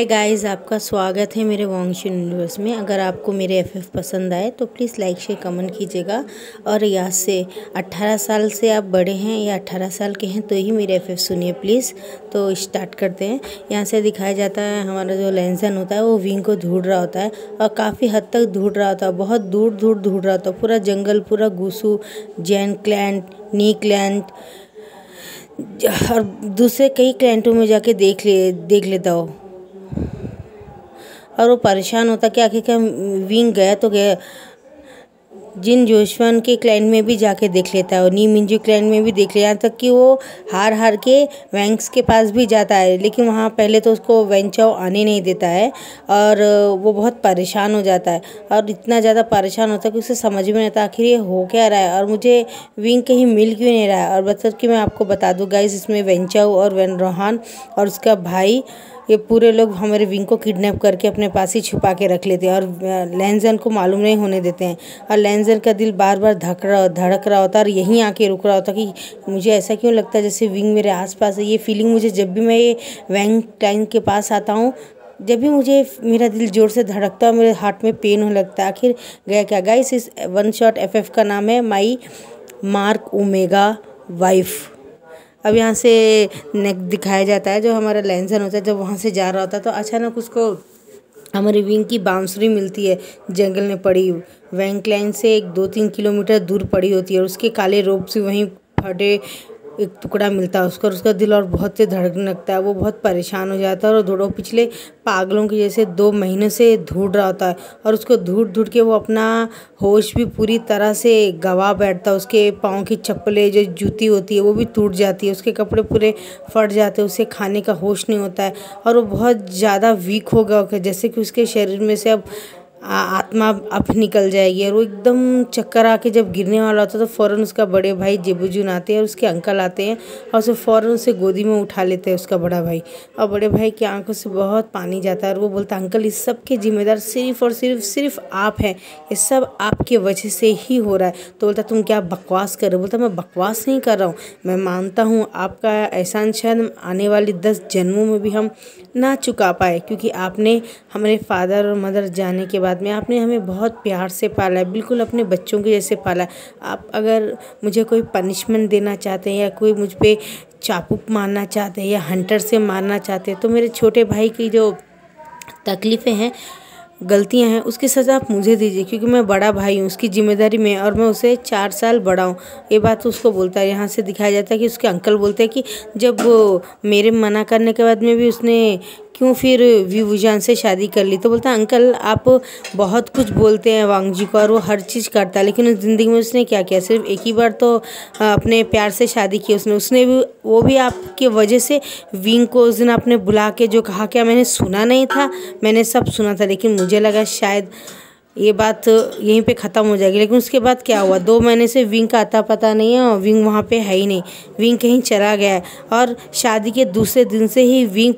Hi guys, आपका स्वागत है मेरे वांगशू यूनिवर्स में। अगर आपको मेरे एफएफ पसंद आए तो प्लीज़ लाइक शेयर कमेंट कीजिएगा। और यहाँ से 18 साल से आप बड़े हैं या 18 साल के हैं तो ही मेरे एफएफ सुनिए प्लीज़। तो स्टार्ट करते हैं। यहाँ से दिखाया जाता है हमारा जो लेंसन होता है वो विंग को ढूंढ रहा होता है और काफ़ी हद तक ढूंढ रहा होता है, बहुत दूर दूर ढूंढ रहा होता है। पूरा जंगल, पूरा गुसू, जैन क्लैंट, नी क्लैंट और दूसरे कई क्लैंटों में जाके देख लेता हो। और वो परेशान होता कि आखिरकार विंग गया तो गया। जिन जोशवान के क्लाइंट में भी जाके देख लेता है और नी मिंजू क्लाइंट में भी देख लिया, यहाँ तक कि वो हार के वैंक्स के पास भी जाता है, लेकिन वहाँ पहले तो उसको वेंचाओ आने नहीं देता है और वो बहुत परेशान हो जाता है। और इतना ज़्यादा परेशान होता है कि उसे समझ में नहीं आता आखिर ये हो क्या रहा है और मुझे विंग कहीं मिल क्यों नहीं रहा है। और मतलब कि मैं आपको बता दूँ गाइस, इसमें वेंचाओ और वेन रोहान और उसका भाई, ये पूरे लोग हमारे विंग को किडनैप करके अपने पास ही छुपा के रख लेते हैं और लेंजन को मालूम नहीं होने देते हैं। और लेंजन का दिल बार बार धड़क रहा होता है और यहीं आके रुक रहा होता कि मुझे ऐसा क्यों लगता है जैसे विंग मेरे आसपास है। ये फीलिंग मुझे जब भी मैं ये वैंग टाइम के पास आता हूँ, जब भी मुझे मेरा दिल जोर से धड़कता है, मेरे हार्ट में पेन होने लगता है। आखिर गया क्या गाइस? इस वन शॉट एफएफ का नाम है माई मार्क ओमेगा वाइफ। अब यहाँ से नेक दिखाया जाता है, जो हमारा लेंसन होता है जब वहाँ से जा रहा होता है तो अचानक उसको हमारी विंग की बांसुरी मिलती है जंगल में पड़ी। वैंग क्लाइन से 2-3 किलोमीटर दूर पड़ी होती है और उसके काले रोप से वहीं फटे एक टुकड़ा मिलता है उसको और उसका दिल और बहुत से धड़कने लगता है। वो बहुत परेशान हो जाता है और धोड़ो पिछले पागलों के जैसे 2 महीने से ढूंढ रहा होता है और उसको ढूंढ के वो अपना होश भी पूरी तरह से गवा बैठता है। उसके पाँव की चप्पलें, जो जूती होती है, वो भी टूट जाती है, उसके कपड़े पूरे फट जाते हैं, उसे खाने का होश नहीं होता है और वो बहुत ज़्यादा वीक हो गया, जैसे कि उसके शरीर में से अब आत्मा अब निकल जाएगी। और वो एकदम चक्कर आके जब गिरने वाला होता है तो फ़ौरन उसका बड़े भाई जेबुजुन आते हैं और उसके अंकल आते हैं और उसे फ़ौरन उसे गोदी में उठा लेते हैं उसका बड़ा भाई। और बड़े भाई की आंखों से बहुत पानी जाता है और वो बोलता है, अंकल इस सब के जिम्मेदार सिर्फ़ और सिर्फ आप हैं, ये सब आपके वजह से ही हो रहा है। तो बोलता तुम क्या बकवास कर रहे हो? बोलता मैं बकवास नहीं कर रहा हूँ, मैं मानता हूँ आपका एहसान शायद आने वाली 10 जन्मों में भी हम ना चुका पाए, क्योंकि आपने हमारे फादर और मदर जाने के बाद में आपने हमें बहुत प्यार से पाला है, बिल्कुल अपने बच्चों के जैसे पाला है। आप अगर मुझे कोई पनिशमेंट देना चाहते हैं या कोई मुझ पे चाकू मारना चाहते हैं या हंटर से मारना चाहते हैं तो मेरे छोटे भाई की जो तकलीफ़ें हैं, गलतियां हैं, उसकी सज़ा आप मुझे दीजिए, क्योंकि मैं बड़ा भाई हूँ, उसकी जिम्मेदारी में और मैं उसे 4 साल बड़ा हूँ। ये बात उसको बोलता है। यहाँ से दिखाया जाता है कि उसके अंकल बोलते हैं कि जब वो मेरे मना करने के बाद में भी उसने क्यों फिर विवुजान से शादी कर ली। तो बोलता है अंकल आप बहुत कुछ बोलते हैं वांगजी को और वो हर चीज़ करता है, लेकिन उस ज़िंदगी में उसने क्या किया? सिर्फ एक ही बार तो अपने प्यार से शादी की उसने भी, वो भी आपके वजह से। विंग को उस दिन आपने बुला के जो कहा, क्या मैंने सुना नहीं था? मैंने सब सुना था, लेकिन मुझे लगा शायद ये बात यहीं पे ख़त्म हो जाएगी। लेकिन उसके बाद क्या हुआ? 2 महीने से विंग का अता पता नहीं है और विंग वहाँ पे है ही नहीं, विंग कहीं चला गया है। और शादी के दूसरे दिन से ही विंग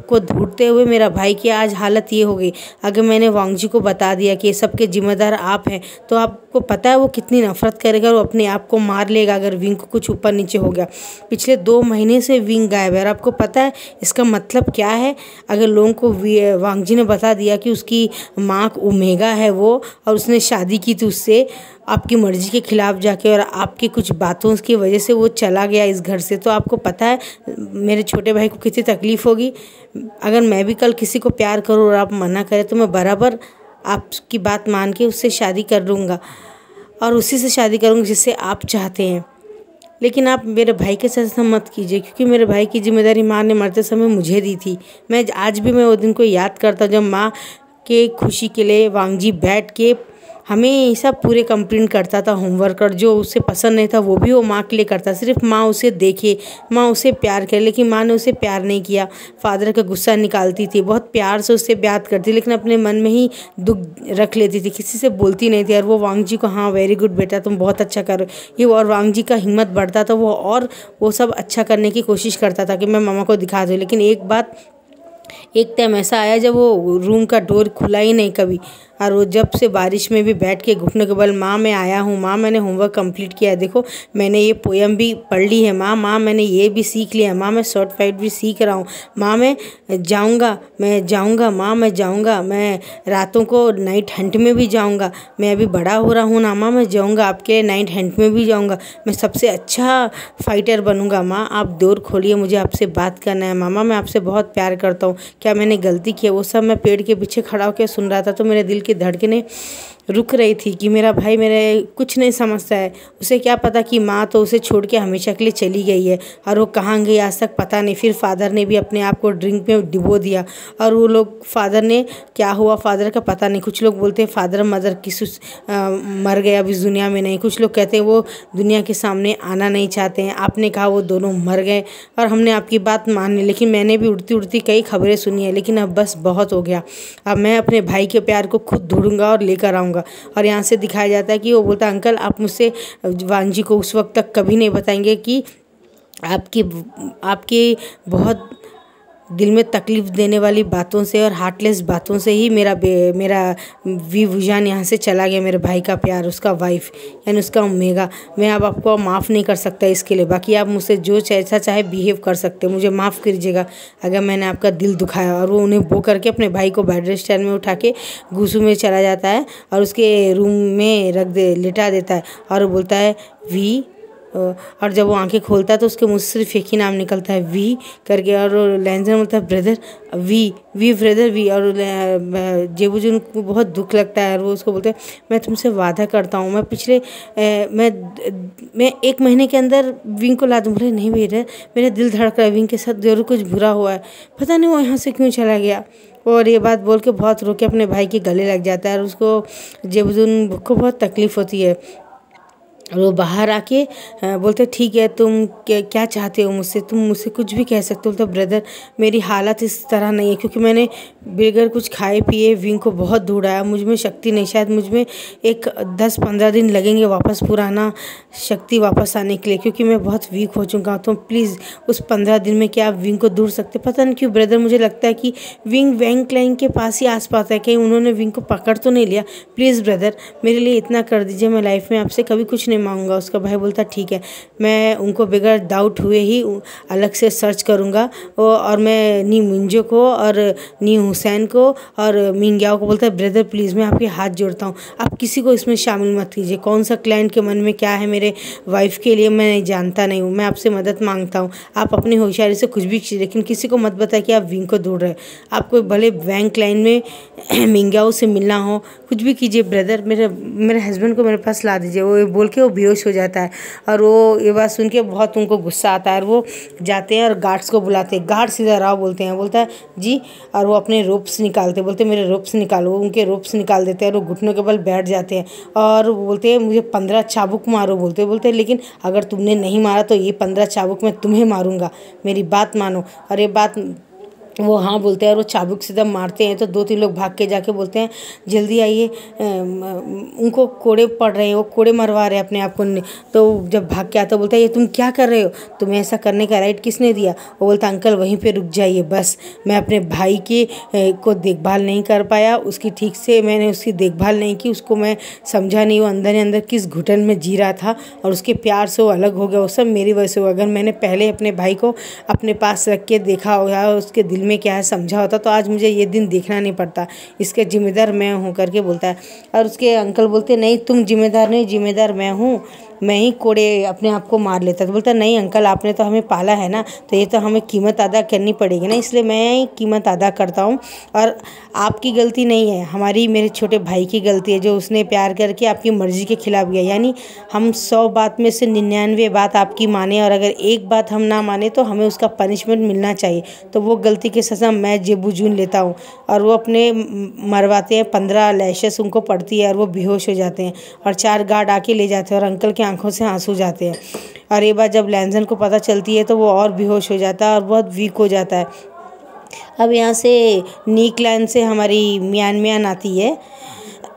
को ढूंढते हुए मेरा भाई की आज हालत ये हो गई। अगर मैंने वांगजी को बता दिया कि ये सब के जिम्मेदार आप हैं तो आपको पता है वो कितनी नफरत करेगा, वो अपने आप को मार लेगा अगर विंग को कुछ ऊपर नीचे हो गया। पिछले 2 महीने से विंग गायब है और आपको पता है इसका मतलब क्या है? अगर लोगों को वांगजी ने बता दिया कि उसकी माँ ओमेगा है वो और उसने शादी की थी उससे आपकी मर्ज़ी के खिलाफ जाके और आपकी कुछ बातों की वजह से वो चला गया इस घर से, तो आपको पता है मेरे छोटे भाई को कितनी तकलीफ़ होगी। अगर मैं भी कल किसी को प्यार करूँ और आप मना करें तो मैं बराबर आपकी बात मान के उससे शादी कर लूँगा और उसी से शादी करूँगी जिससे आप चाहते हैं। लेकिन आप मेरे भाई के साथ ऐसा मत कीजिए, क्योंकि मेरे भाई की जिम्मेदारी माँ ने मरते समय मुझे दी थी। मैं आज भी वो दिन को याद करता हूँ जब माँ के खुशी के लिए वांगजी बैठ के हमेशा पूरे कंप्लेंट करता था होमवर्क, और जो उसे पसंद नहीं था वो भी वो माँ के लिए करता। सिर्फ माँ उसे देखे, माँ उसे प्यार करे, लेकिन माँ ने उसे प्यार नहीं किया। फादर का गुस्सा निकालती थी, बहुत प्यार से उससे बात करती, लेकिन अपने मन में ही दुख रख लेती थी, किसी से बोलती नहीं थी। और वो वांगजी को हाँ वेरी गुड बेटा तुम बहुत अच्छा करो ये, और वांगजी का हिम्मत बढ़ता था वो और वो सब अच्छा करने की कोशिश करता था कि मैं मामा को दिखा दूँ। लेकिन एक टाइम ऐसा आया जब वो रूम का डोर खुला ही नहीं कभी, और वो जब से बारिश में भी बैठ के घुटने के बल, माँ मैं आया हूँ, माँ मैंने होमवर्क कंप्लीट किया है, देखो मैंने ये पोएम भी पढ़ ली है, माँ माँ मैंने ये भी सीख लिया है, माँ मैं शॉर्ट फाइट भी सीख रहा हूँ, माँ मैं जाऊँगा, माँ मैं जाऊँगा, मैं रातों को नाइट हंट में भी जाऊँगा, मैं अभी बड़ा हो रहा हूँ ना माँ, मैं जाऊँगा आपके नाइट हंट में भी जाऊँगा, मैं सबसे अच्छा फाइटर बनूँगा, माँ आप डोर खोलिए, मुझे आपसे बात करना है, मामा मैं आपसे बहुत प्यार करता हूँ, क्या मैंने गलती की है। वो सब मैं पेड़ के पीछे खड़ा होकर सुन रहा था, तो मेरे दिल की धड़कनें रुक रही थी कि मेरा भाई मेरे कुछ नहीं समझता है, उसे क्या पता कि माँ तो उसे छोड़ के हमेशा के लिए चली गई है, और वो कहाँ गई आज तक पता नहीं। फिर फादर ने भी अपने आप को ड्रिंक में डुबो दिया, और वो लोग फादर ने क्या हुआ फादर का पता नहीं। कुछ लोग बोलते हैं फादर मदर मर गए, अब इस दुनिया में नहीं। कुछ लोग कहते हैं वो दुनिया के सामने आना नहीं चाहते हैं। आपने कहा वो दोनों मर गए और हमने आपकी बात मान ली, लेकिन मैंने भी उड़ती उड़ती कई खबरें सुनी है, लेकिन अब बस बहुत हो गया। अब मैं अपने भाई के प्यार को खुद ढूंढूंगा और लेकर आऊँगा। और यहाँ से दिखाया जाता है कि वो बोलता अंकल आप मुझसे वांजी को उस वक्त तक कभी नहीं बताएंगे कि आपकी बहुत दिल में तकलीफ़ देने वाली बातों से और हार्टलेस बातों से ही मेरा विजान यहाँ से चला गया। मेरे भाई का प्यार, उसका वाइफ यानी उसका ओमेगा, मैं अब आपको माफ़ नहीं कर सकता इसके लिए। बाकी आप मुझसे जो जैसा चाहे बिहेव कर सकते हो, मुझे माफ़ कीजिएगा अगर मैंने आपका दिल दुखाया। और वो उन्हें बो करके अपने भाई को बेड रेस्ट में उठा के घुसू में चला जाता है और उसके रूम में लिटा देता है और बोलता है वी। और जब वो आंखें खोलता है तो उसके मुँह से सिर्फ एक ही नाम निकलता है वी करके, और लैंजन बोलता है ब्रदर वी ब्रदर वी। और जेबूजून को बहुत दुख लगता है और वो उसको बोलते हैं मैं तुमसे वादा करता हूँ मैं 1 महीने के अंदर विंग को ला दूँ। बोले नहीं ब्रदर मेरा दिल धड़क रहा है, विंग के साथ जरूर कुछ बुरा हुआ है, पता नहीं वो यहाँ से क्यों चला गया। और ये बात बोल के बहुत रो के अपने भाई के गले लग जाता है और उसको जेबूजून को बहुत तकलीफ़ होती है। और वो बाहर आके बोलते ठीक है तुम क्या चाहते हो मुझसे, तुम मुझसे कुछ भी कह सकते हो। तो ब्रदर मेरी हालत इस तरह नहीं है क्योंकि मैंने बगैर कुछ खाए पिए विंग को बहुत ढूंढा है, मुझ में शक्ति नहीं, शायद मुझ में एक 10-15 दिन लगेंगे वापस पुराना शक्ति वापस आने के लिए, क्योंकि मैं बहुत वीक हो चुका हूँ। तो प्लीज़ उस 15 दिन में क्या आप विंग को ढूंढ सकते। पता नहीं क्यों ब्रदर मुझे लगता है कि विंग वैंग क्लाइन के पास ही आसपास है, कहीं उन्होंने विंग को पकड़ तो नहीं लिया। प्लीज़ ब्रदर मेरे लिए इतना कर दीजिए, मैं लाइफ में आपसे कभी कुछ नहीं मांगूंगा। उसका भाई बोलता ठीक है मैं उनको बगैर डाउट हुए ही अलग से सर्च करूँगा और मैं नी मिंजो को और नी हुसैन को और मिंग्याओ को बोलता है ब्रदर प्लीज़ मैं आपके हाथ जोड़ता हूँ, आप किसी को इसमें शामिल मत कीजिए। कौन सा क्लाइंट के मन में क्या है मेरे वाइफ के लिए मैं जानता नहीं हूँ, मैं आपसे मदद मांगता हूँ। आप अपनी होशियारी से कुछ भी कीजिए लेकिन किसी को मत बताए कि आप विंग को ढूंढ रहे हैं। आपको भले बैंक लाइन में मिंग्याओ से मिलना हो, कुछ भी कीजिए ब्रदर, मेरे हस्बैंड को मेरे पास ला दीजिए। वो बोल के वो बेहोश हो जाता है और वो ये बात सुन के बहुत उनको गुस्सा आता है और वो जाते हैं और गार्ड्स को बुलाते हैं। गार्ड्स इधर आओ बोलते हैं, बोलता है जी, और वो अपने रोप्स निकालते, बोलते मेरे रोप्स निकालो। वो उनके रोप्स निकाल देते हैं और वो घुटनों के बल बैठ जाते हैं और बोलते हैं मुझे 15 चाबुक मारो। बोलते लेकिन अगर तुमने नहीं मारा तो ये 15 चाबुक मैं तुम्हें मारूंगा, मेरी बात मानो। और ये बात वो हाँ बोलते हैं और वो चाबुक से जब मारते हैं तो 2-3 लोग भाग के जाके बोलते हैं जल्दी आइए, उनको कोड़े पड़ रहे हैं, वो कोड़े मरवा रहे हैं अपने आप को। तो जब भाग के आता बोलता है ये तुम क्या कर रहे हो, तुम्हें ऐसा करने का राइट किसने दिया। वो बोलता अंकल वहीं पे रुक जाइए, बस मैं अपने भाई को देखभाल नहीं कर पाया, उसकी ठीक से मैंने उसकी देखभाल नहीं की, उसको मैं समझा नहीं वो अंदर ही अंदर किस घुटन में जी रहा था और उसके प्यार से वो अलग हो गया। वो सब मेरी वजह से हुआ। अगर मैंने पहले अपने भाई को अपने पास रख के देखा होगा, उसके दिल में क्या है समझा होता तो आज मुझे ये दिन देखना नहीं पड़ता। इसके जिम्मेदार मैं हूँ करके बोलता है। और उसके अंकल बोलते नहीं तुम जिम्मेदार नहीं, जिम्मेदार मैं हूँ, मैं ही कोड़े अपने आप को मार लेता। तो बोलता नहीं अंकल आपने तो हमें पाला है ना, तो ये तो हमें कीमत अदा करनी पड़ेगी ना, इसलिए मैं ही कीमत अदा करता हूँ। और आपकी गलती नहीं है, हमारी मेरे छोटे भाई की गलती है जो उसने प्यार करके आपकी मर्ज़ी के खिलाफ गया। यानी हम 100 बात में से 99 बात आपकी माने और अगर एक बात हम ना माने तो हमें उसका पनिशमेंट मिलना चाहिए। तो वो गलती की सज़ा मैं जेबूजून लेता हूँ। और वो अपने मरवाते हैं, 15 लैशेस उनको पड़ती है और वो बेहोश हो जाते हैं और 4 गार्ड आके ले जाते हैं और अंकल के आंखों से आंसू जाते हैं। और ये बात जब लैंजन को पता चलती है तो वो और बेहोश हो जाता है और बहुत वीक हो जाता है। अब यहाँ से नी क्लैन से हमारी म्यान आती है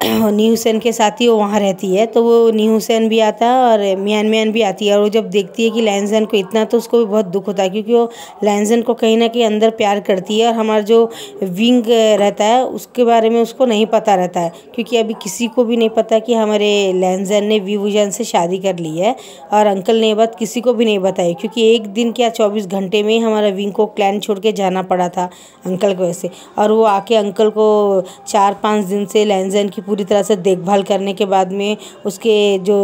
नी हुसैन के साथ ही वो वहाँ रहती है, तो वो नी हुसैन भी आता है और मियान मियान भी आती है। और वो जब देखती है कि लैंजन को इतना, तो उसको भी बहुत दुख होता है, क्योंकि वो लैंजन को कहीं ना कहीं अंदर प्यार करती है। और हमारा जो विंग रहता है उसके बारे में उसको नहीं पता रहता है, क्योंकि अभी किसी को भी नहीं पता कि हमारे लैंजन ने वी वुजान से शादी कर ली है। और अंकल ने ये बात किसी को भी नहीं बताई, क्योंकि एक दिन क्या 24 घंटे में ही हमारा विंग को क्लैन छोड़ के जाना पड़ा था अंकल को वैसे। और वो आके अंकल को 4-5 दिन से लैंजन की पूरी तरह से देखभाल करने के बाद में उसके जो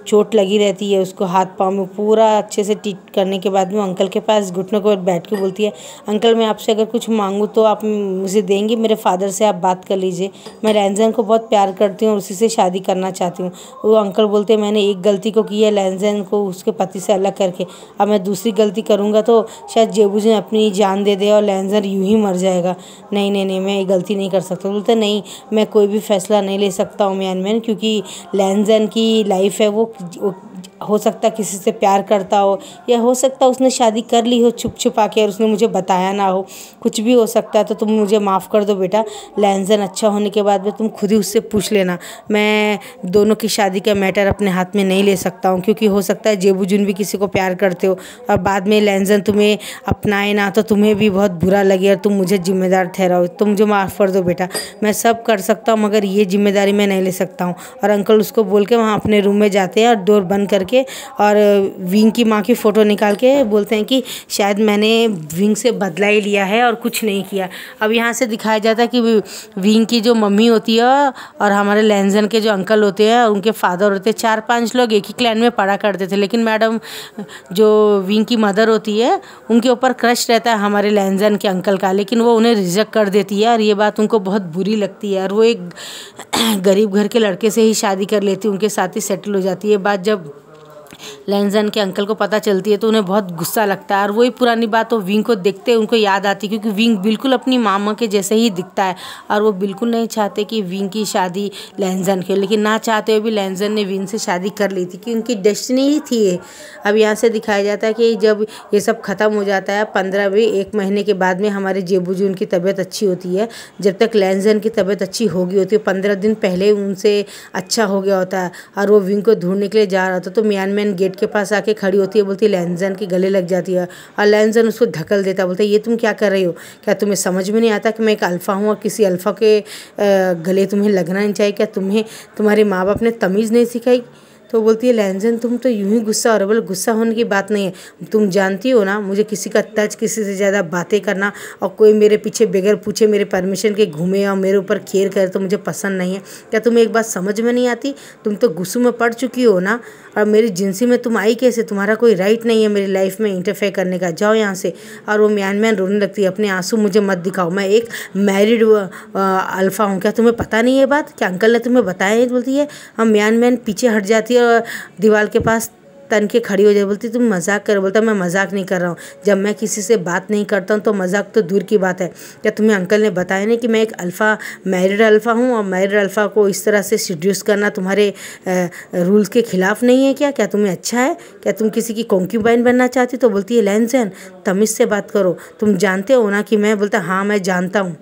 चोट लगी रहती है उसको हाथ पाँव में पूरा अच्छे से ट्रीट करने के बाद में अंकल के पास घुटनों के ऊपर बैठ के बोलती है, अंकल मैं आपसे अगर कुछ मांगूँ तो आप मुझे देंगे? मेरे फादर से आप बात कर लीजिए, मैं लैंजन को बहुत प्यार करती हूँ और उसी से शादी करना चाहती हूँ। वो अंकल बोलते हैं, मैंने एक गलती को की है लैंजन को उसके पति से अलग करके, अब मैं दूसरी गलती करूँगा तो शायद जेबूजन अपनी जान दे दे और लैंजन यूं ही मर जाएगा। नहीं नहीं नहीं, मैं ये गलती नहीं कर सकता। बोलते नहीं, मैं कोई भी फैसला नहीं ले सकता हूँ मियान मैन, क्योंकि लैंजन की लाइफ है वो हो सकता है किसी से प्यार करता हो, या हो सकता है उसने शादी कर ली हो छुप छुपा के और उसने मुझे बताया ना हो, कुछ भी हो सकता है। तो तुम मुझे माफ़ कर दो बेटा, लैंजन अच्छा होने के बाद में तुम खुद ही उससे पूछ लेना। मैं दोनों की शादी का मैटर अपने हाथ में नहीं ले सकता हूँ, क्योंकि हो सकता है जेबूजुन भी किसी को प्यार करते हो और बाद में लैंजन तुम्हें अपनाए ना तो तुम्हें भी बहुत बुरा लगे और तुम मुझे जिम्मेदार ठहराओ। तो मुझे माफ़ कर दो बेटा, मैं सब कर सकता हूँ मगर ये जिम्मेदारी मैं नहीं ले सकता हूँ। और अंकल उसको बोल के वहाँ अपने रूम में जाते हैं और डोर बंद करके और विंग की माँ की फ़ोटो निकाल के बोलते हैं कि शायद मैंने विंग से बदला ही लिया है और कुछ नहीं किया। अब यहाँ से दिखाया जाता है कि विंग की जो मम्मी होती है और हमारे लैंजन के जो अंकल होते हैं उनके फादर होते हैं, 4-5 लोग एक ही क्लैन में पढ़ा करते थे। लेकिन मैडम जो विंग की मदर होती है उनके ऊपर क्रश रहता है हमारे लैंजन के अंकल का, लेकिन वो उन्हें रिजेक्ट कर देती है और ये बात उनको बहुत बुरी लगती है। और वो एक गरीब घर के लड़के से ही शादी कर लेती है, उनके साथ ही सेटल हो जाती है। बात जब लैंजन के अंकल को पता चलती है तो उन्हें बहुत गुस्सा लगता है और वही पुरानी बात वो विंग को देखते हैं उनको याद आती है, क्योंकि विंग बिल्कुल अपनी मामा के जैसे ही दिखता है और वो बिल्कुल नहीं चाहते कि विंग की शादी लैंजन के, लेकिन ना चाहते हुए भी लैंजन ने विंग से शादी कर ली थी, कि उनकी डेस्टिनी ही थी ये। अब यहाँ से दिखाया जाता है कि जब ये सब ख़त्म हो जाता है 1 महीने के बाद में हमारे जेबूजून की तबीयत अच्छी होती है। जब तक लैंजन की तबीयत अच्छी हो गई होती है 15 दिन पहले उनसे अच्छा हो गया होता है और वो विंग को ढूंढने के लिए जा रहा होता है। तो मियान मैन गेट के पास आके खड़ी होती है, बोलती है लैंजन के गले लग जाती है और लैंजन उसको ढकल देता है। बोलता है ये तुम क्या कर रही हो, क्या तुम्हें समझ में नहीं आता कि मैं एक अल्फ़ा हूँ और किसी अल्फ़ा के गले तुम्हें लगना नहीं चाहिए? क्या तुम्हें तुम्हारे माँ बाप ने तमीज़ नहीं सिखाई? तो बोलती है लैंजन तुम तो यूं ही गुस्सा हो रहे हो। बोले गुस्सा होने की बात नहीं है, तुम जानती हो ना मुझे किसी का टच, किसी से ज़्यादा बातें करना और कोई मेरे पीछे बगैर पूछे मेरे परमिशन के घूमे और मेरे ऊपर खेल करे तो मुझे पसंद नहीं है। क्या तुम्हें एक बात समझ में नहीं आती? तुम तो गुस्सों में पड़ चुकी हो ना, और मेरी जिंसी में तुम आई कैसे? तुम्हारा कोई राइट नहीं है मेरी लाइफ में इंटरफेयर करने का, जाओ यहाँ से। और वो म्यान मैन रोने लगती है, अपने आंसू मुझे मत दिखाओ, मैं एक मैरिड अल्फ़ा हूँ, क्या तुम्हें पता नहीं है बात? क्या अंकल ने तुम्हें बताया नहीं? बोलती है हम म्यान मैन पीछे हट जाती है और दीवार के पास तन के खड़ी हो जाए। बोलती तुम मजाक कर, बोलता मैं मजाक नहीं कर रहा हूँ, जब मैं किसी से बात नहीं करता हूँ तो मजाक तो दूर की बात है। क्या तुम्हें अंकल ने बताया नहीं कि मैं एक अल्फ़ा मैरिड अल्फ़ा हूँ और मैरिड अल्फ़ा को इस तरह से सीड्यूस करना तुम्हारे रूल्स के खिलाफ नहीं है क्या? क्या तुम्हें अच्छा है? क्या तुम किसी की कॉन्क्यूबाइन बनना चाहती? तो बोलती है लैंजन तमीज़ से बात करो, तुम जानते हो ना कि मैं, बोलता हाँ मैं जानता हूँ,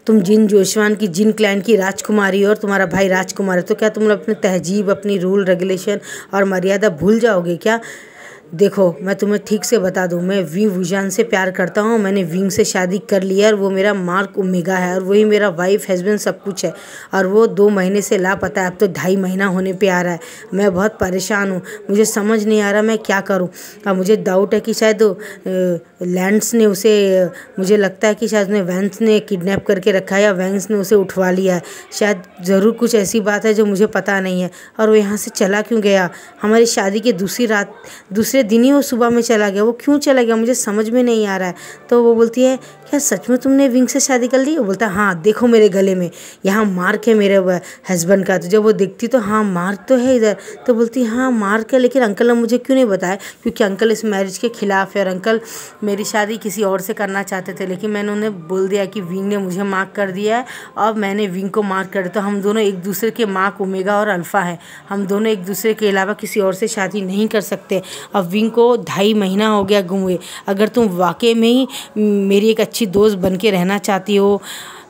तुम जिन जोशवान की जिन क्लैन की राजकुमारी हो और तुम्हारा भाई राजकुमार है, तो क्या तुम अपनी तहजीब, अपनी रूल रेगुलेशन और मर्यादा भूल जाओगे क्या? देखो मैं तुम्हें ठीक से बता दूं, मैं वी वुजान से प्यार करता हूं, मैंने विंग से शादी कर लिया और वो मेरा मार्क ओमेगा है और वही मेरा वाइफ हस्बैंड सब कुछ है। और वो 2 महीने से लापता है, अब तो 2.5 महीना होने पे आ रहा है। मैं बहुत परेशान हूँ, मुझे समझ नहीं आ रहा मैं क्या करूँ। और मुझे डाउट है कि शायद लैंड्स ने उसे, मुझे लगता है कि शायद उसने वैंस ने किडनैप करके रखा है या वैंस ने उसे उठवा लिया है। शायद ज़रूर कुछ ऐसी बात है जो मुझे पता नहीं है। और वो यहाँ से चला क्यों गया? हमारी शादी की दूसरे दिन ही वो सुबह में चला गया, वो क्यों चला गया मुझे समझ में नहीं आ रहा है। तो वो बोलती है क्या सच में तुमने विंग से शादी कर ली? वो बोलता है हाँ देखो मेरे गले में यहाँ मार्क है मेरे हस्बैंड का। तो जब वो देखती तो हाँ मार्क तो है इधर। तो बोलती है हाँ मार्क है, लेकिन अंकल ने मुझे क्यों नहीं बताया? क्योंकि अंकल इस मैरिज के खिलाफ है और अंकल मेरी शादी किसी और से करना चाहते थे, लेकिन मैंने उन्हें बोल दिया कि विंग ने मुझे मार्क कर दिया है और मैंने विंग को मार्क कर दिया। तो हम दोनों एक दूसरे के मार्क ओमेगा और अल्फ़ा है, हम दोनों एक दूसरे के अलावा किसी और से शादी नहीं कर सकते। अब विंग को 2.5 महीना हो गया गुम हुए, अगर तुम वाकई में ही मेरी एक अच्छी दोस्त बन के रहना चाहती हो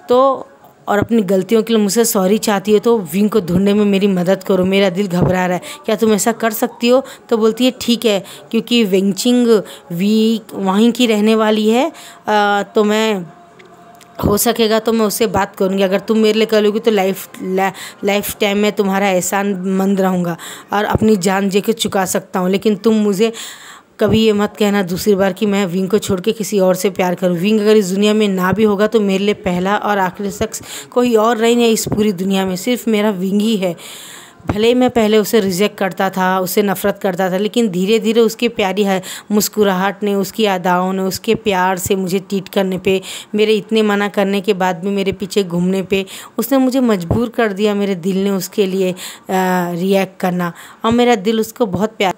तो और अपनी गलतियों के लिए मुझसे सॉरी चाहती हो तो विंग को ढूंढने में मेरी मदद करो, मेरा दिल घबरा रहा है, क्या तुम ऐसा कर सकती हो? तो बोलती है ठीक है, क्योंकि वेंगचिंग वी वहीं की रहने वाली है, तो मैं हो सकेगा तो मैं उससे बात करूँगी, अगर तुम मेरे लिए करोगी तो लाइफ टाइम में तुम्हारा एहसानमंद रहूँगा और अपनी जान दे के चुका सकता हूँ। लेकिन तुम मुझे कभी ये मत कहना दूसरी बार कि मैं विंग को छोड़ के किसी और से प्यार करूँ। विंग अगर इस दुनिया में ना भी होगा तो मेरे लिए पहला और आखिरी शख्स कोई और नहीं है इस पूरी दुनिया में, सिर्फ मेरा विंग ही है। भले ही मैं पहले उसे रिजेक्ट करता था, उससे नफ़रत करता था, लेकिन धीरे धीरे उसकी प्यारी है मुस्कुराहट ने, उसकी अदाओं ने, उसके प्यार से मुझे ट्रीट करने पे, मेरे इतने मना करने के बाद भी मेरे पीछे घूमने पे उसने मुझे मजबूर कर दिया, मेरे दिल ने उसके लिए रिएक्ट करना, और मेरा दिल उसको बहुत प्यार